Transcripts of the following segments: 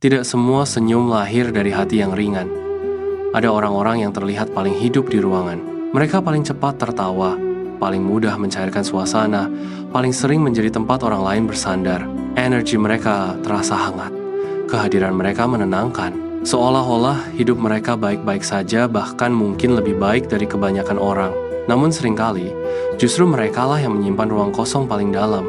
Tidak semua senyum lahir dari hati yang ringan. Ada orang-orang yang terlihat paling hidup di ruangan. Mereka paling cepat tertawa, paling mudah mencairkan suasana, paling sering menjadi tempat orang lain bersandar. Energi mereka terasa hangat. Kehadiran mereka menenangkan. Seolah-olah hidup mereka baik-baik saja, bahkan mungkin lebih baik dari kebanyakan orang. Namun seringkali, justru merekalah yang menyimpan ruang kosong paling dalam.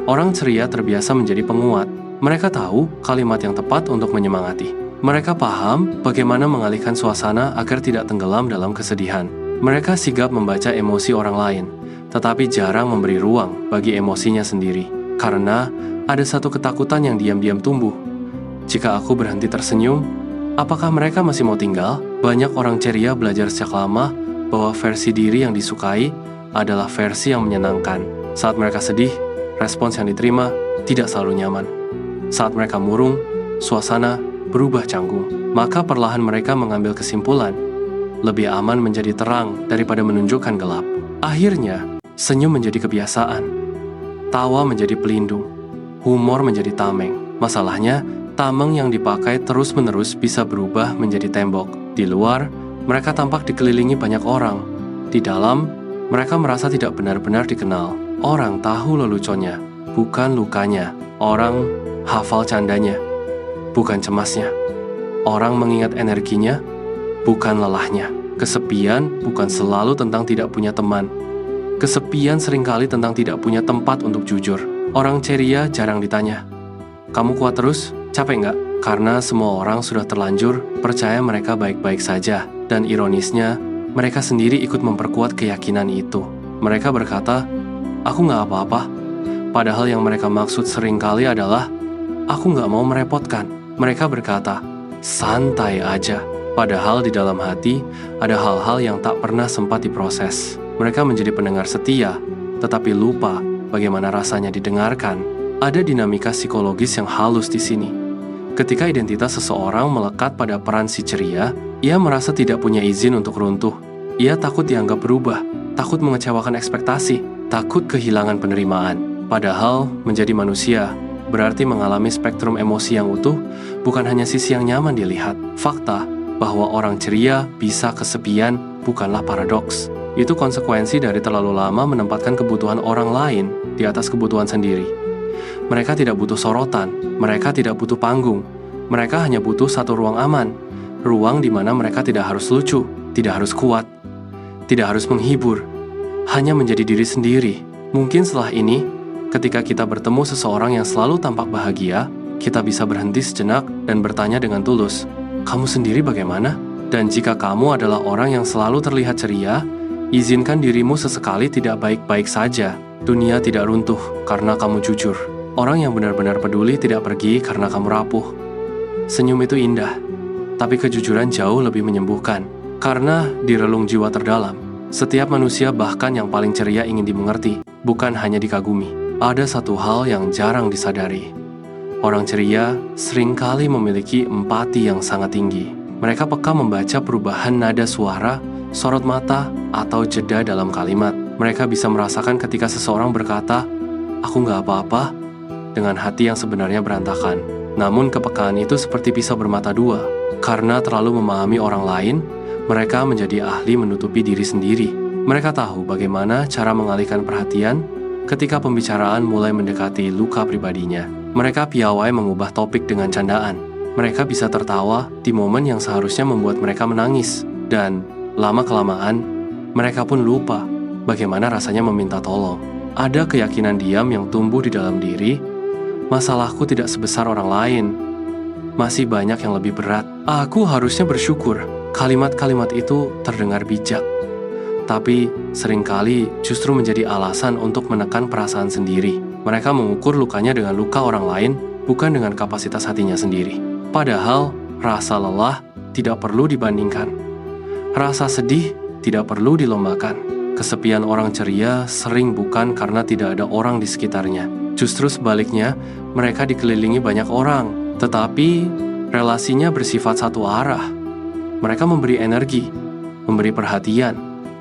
Orang ceria terbiasa menjadi penguat. Mereka tahu kalimat yang tepat untuk menyemangati. Mereka paham bagaimana mengalihkan suasana agar tidak tenggelam dalam kesedihan. Mereka sigap membaca emosi orang lain, tetapi jarang memberi ruang bagi emosinya sendiri. Karena ada satu ketakutan yang diam-diam tumbuh. Jika aku berhenti tersenyum, apakah mereka masih mau tinggal? Banyak orang ceria belajar sejak lama bahwa versi diri yang disukai adalah versi yang menyenangkan. Saat mereka sedih, respons yang diterima tidak selalu nyaman. Saat mereka murung, suasana berubah canggung. Maka perlahan mereka mengambil kesimpulan, lebih aman menjadi terang daripada menunjukkan gelap. Akhirnya, senyum menjadi kebiasaan. Tawa menjadi pelindung. Humor menjadi tameng. Masalahnya, tameng yang dipakai terus-menerus bisa berubah menjadi tembok. Di luar, mereka tampak dikelilingi banyak orang. Di dalam, mereka merasa tidak benar-benar dikenal. Orang tahu leluconnya, bukan lukanya. Orang hafal candanya, bukan cemasnya. Orang mengingat energinya, bukan lelahnya. Kesepian bukan selalu tentang tidak punya teman. Kesepian seringkali tentang tidak punya tempat untuk jujur. Orang ceria jarang ditanya, "Kamu kuat terus? Capek nggak?" Karena semua orang sudah terlanjur percaya mereka baik-baik saja. Dan ironisnya, mereka sendiri ikut memperkuat keyakinan itu. Mereka berkata, "Aku nggak apa-apa." Padahal yang mereka maksud seringkali adalah, "Aku nggak mau merepotkan." Mereka berkata, "Santai aja." Padahal di dalam hati, ada hal-hal yang tak pernah sempat diproses. Mereka menjadi pendengar setia, tetapi lupa bagaimana rasanya didengarkan. Ada dinamika psikologis yang halus di sini. Ketika identitas seseorang melekat pada peran si ceria, ia merasa tidak punya izin untuk runtuh. Ia takut dianggap berubah, takut mengecewakan ekspektasi, takut kehilangan penerimaan. Padahal, menjadi manusia berarti mengalami spektrum emosi yang utuh, bukan hanya sisi yang nyaman dilihat. Fakta bahwa orang ceria bisa kesepian bukanlah paradoks. Itu konsekuensi dari terlalu lama menempatkan kebutuhan orang lain di atas kebutuhan sendiri. Mereka tidak butuh sorotan, mereka tidak butuh panggung. Mereka hanya butuh satu ruang aman, ruang di mana mereka tidak harus lucu, tidak harus kuat, tidak harus menghibur, hanya menjadi diri sendiri. Mungkin setelah ini, ketika kita bertemu seseorang yang selalu tampak bahagia, kita bisa berhenti sejenak dan bertanya dengan tulus, "Kamu sendiri bagaimana?" Dan jika kamu adalah orang yang selalu terlihat ceria, izinkan dirimu sesekali tidak baik-baik saja. Dunia tidak runtuh karena kamu jujur. Orang yang benar-benar peduli tidak pergi karena kamu rapuh. Senyum itu indah, tapi kejujuran jauh lebih menyembuhkan. Karena di relung jiwa terdalam, setiap manusia bahkan yang paling ceria ingin dimengerti, bukan hanya dikagumi. Ada satu hal yang jarang disadari. Orang ceria seringkali memiliki empati yang sangat tinggi. Mereka peka membaca perubahan nada suara, sorot mata, atau jeda dalam kalimat. Mereka bisa merasakan ketika seseorang berkata, "Aku nggak apa-apa," dengan hati yang sebenarnya berantakan. Namun kepekaan itu seperti pisau bermata dua. Karena terlalu memahami orang lain, mereka menjadi ahli menutupi diri sendiri. Mereka tahu bagaimana cara mengalihkan perhatian ketika pembicaraan mulai mendekati luka pribadinya. Mereka piawai mengubah topik dengan candaan. Mereka bisa tertawa di momen yang seharusnya membuat mereka menangis. Dan lama-kelamaan, mereka pun lupa bagaimana rasanya meminta tolong. Ada keyakinan diam yang tumbuh di dalam diri, masalahku tidak sebesar orang lain. Masih banyak yang lebih berat. Aku harusnya bersyukur. Kalimat-kalimat itu terdengar bijak. Tapi seringkali justru menjadi alasan untuk menekan perasaan sendiri. Mereka mengukur lukanya dengan luka orang lain, bukan dengan kapasitas hatinya sendiri. Padahal, rasa lelah tidak perlu dibandingkan. Rasa sedih tidak perlu dilombakan. Kesepian orang ceria sering bukan karena tidak ada orang di sekitarnya. Justru sebaliknya, mereka dikelilingi banyak orang, tetapi relasinya bersifat satu arah. Mereka memberi energi, memberi perhatian,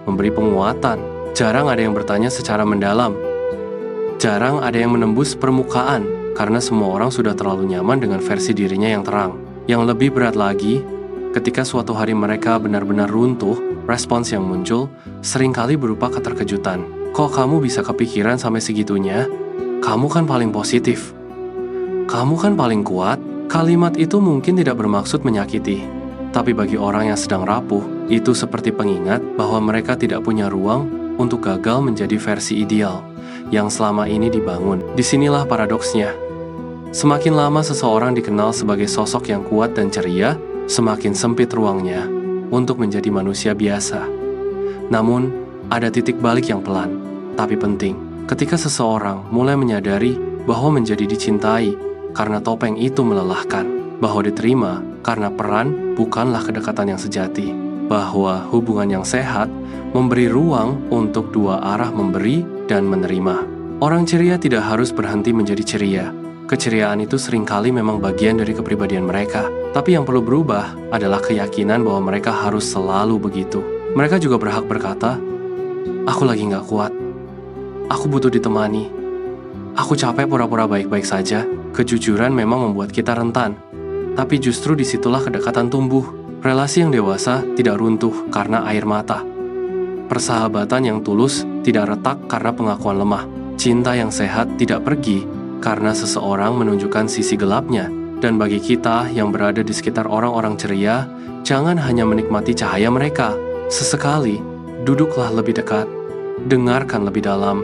memberi penguatan. Jarang ada yang bertanya secara mendalam. Jarang ada yang menembus permukaan karena semua orang sudah terlalu nyaman dengan versi dirinya yang terang. Yang lebih berat lagi, ketika suatu hari mereka benar-benar runtuh, respons yang muncul seringkali berupa keterkejutan. Kok kamu bisa kepikiran sampai segitunya? Kamu kan paling positif. Kamu kan paling kuat. Kalimat itu mungkin tidak bermaksud menyakiti, tapi bagi orang yang sedang rapuh, itu seperti pengingat bahwa mereka tidak punya ruang untuk gagal menjadi versi ideal yang selama ini dibangun. Disinilah paradoksnya. Semakin lama seseorang dikenal sebagai sosok yang kuat dan ceria, semakin sempit ruangnya untuk menjadi manusia biasa. Namun, ada titik balik yang pelan, tapi penting. Ketika seseorang mulai menyadari bahwa menjadi dicintai karena topeng itu melelahkan, bahwa diterima karena peran bukanlah kedekatan yang sejati, bahwa hubungan yang sehat memberi ruang untuk dua arah memberi dan menerima. Orang ceria tidak harus berhenti menjadi ceria. Keceriaan itu seringkali memang bagian dari kepribadian mereka, tapi yang perlu berubah adalah keyakinan bahwa mereka harus selalu begitu. Mereka juga berhak berkata, "Aku lagi gak kuat. Aku butuh ditemani. Aku capek pura-pura baik-baik saja." Kejujuran memang membuat kita rentan, tapi justru disitulah kedekatan tumbuh. Relasi yang dewasa tidak runtuh karena air mata. Persahabatan yang tulus tidak retak karena pengakuan lemah. Cinta yang sehat tidak pergi karena seseorang menunjukkan sisi gelapnya. Dan bagi kita yang berada di sekitar orang-orang ceria, jangan hanya menikmati cahaya mereka. Sesekali, duduklah lebih dekat, dengarkan lebih dalam,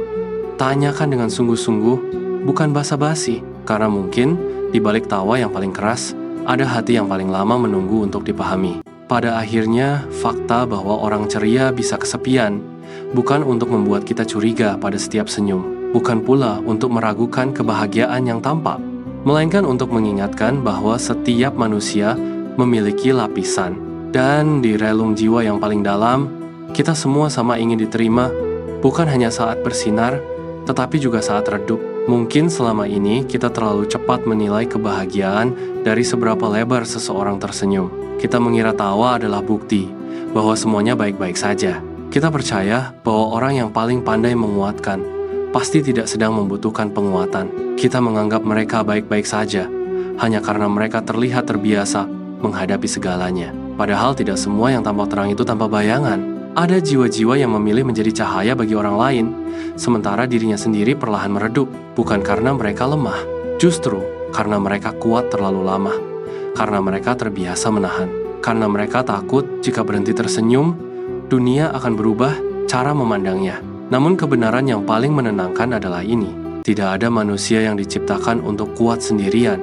tanyakan dengan sungguh-sungguh, bukan basa-basi, karena mungkin di balik tawa yang paling keras, ada hati yang paling lama menunggu untuk dipahami. Pada akhirnya, fakta bahwa orang ceria bisa kesepian, bukan untuk membuat kita curiga pada setiap senyum, bukan pula untuk meragukan kebahagiaan yang tampak, melainkan untuk mengingatkan bahwa setiap manusia memiliki lapisan. Dan di relung jiwa yang paling dalam, kita semua sama ingin diterima, bukan hanya saat bersinar, tetapi juga saat redup. Mungkin selama ini kita terlalu cepat menilai kebahagiaan dari seberapa lebar seseorang tersenyum. Kita mengira tawa adalah bukti bahwa semuanya baik-baik saja. Kita percaya bahwa orang yang paling pandai menguatkan pasti tidak sedang membutuhkan penguatan. Kita menganggap mereka baik-baik saja hanya karena mereka terlihat terbiasa menghadapi segalanya. Padahal tidak semua yang tampak terang itu tanpa bayangan. Ada jiwa-jiwa yang memilih menjadi cahaya bagi orang lain, sementara dirinya sendiri perlahan meredup, bukan karena mereka lemah, justru karena mereka kuat terlalu lama, karena mereka terbiasa menahan, karena mereka takut jika berhenti tersenyum, dunia akan berubah cara memandangnya. Namun kebenaran yang paling menenangkan adalah ini, tidak ada manusia yang diciptakan untuk kuat sendirian.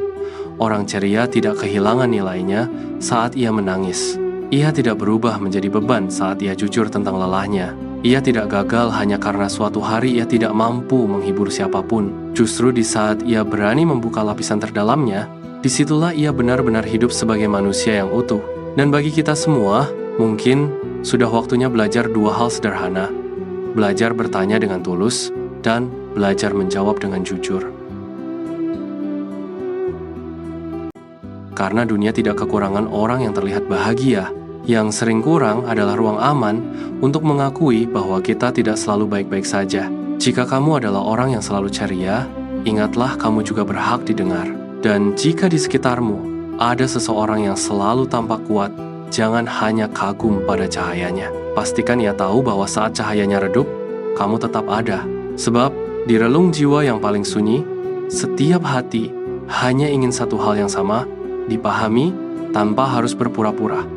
Orang ceria tidak kehilangan nilainya saat ia menangis. Ia tidak berubah menjadi beban saat ia jujur tentang lelahnya. Ia tidak gagal hanya karena suatu hari ia tidak mampu menghibur siapapun. Justru di saat ia berani membuka lapisan terdalamnya, disitulah ia benar-benar hidup sebagai manusia yang utuh. Dan bagi kita semua, mungkin sudah waktunya belajar dua hal sederhana. Belajar bertanya dengan tulus, dan belajar menjawab dengan jujur. Karena dunia tidak kekurangan orang yang terlihat bahagia. Yang sering kurang adalah ruang aman untuk mengakui bahwa kita tidak selalu baik-baik saja. Jika kamu adalah orang yang selalu ceria, ingatlah kamu juga berhak didengar. Dan jika di sekitarmu ada seseorang yang selalu tampak kuat, jangan hanya kagum pada cahayanya. Pastikan ia tahu bahwa saat cahayanya redup, kamu tetap ada. Sebab di relung jiwa yang paling sunyi, setiap hati hanya ingin satu hal yang sama, dipahami tanpa harus berpura-pura.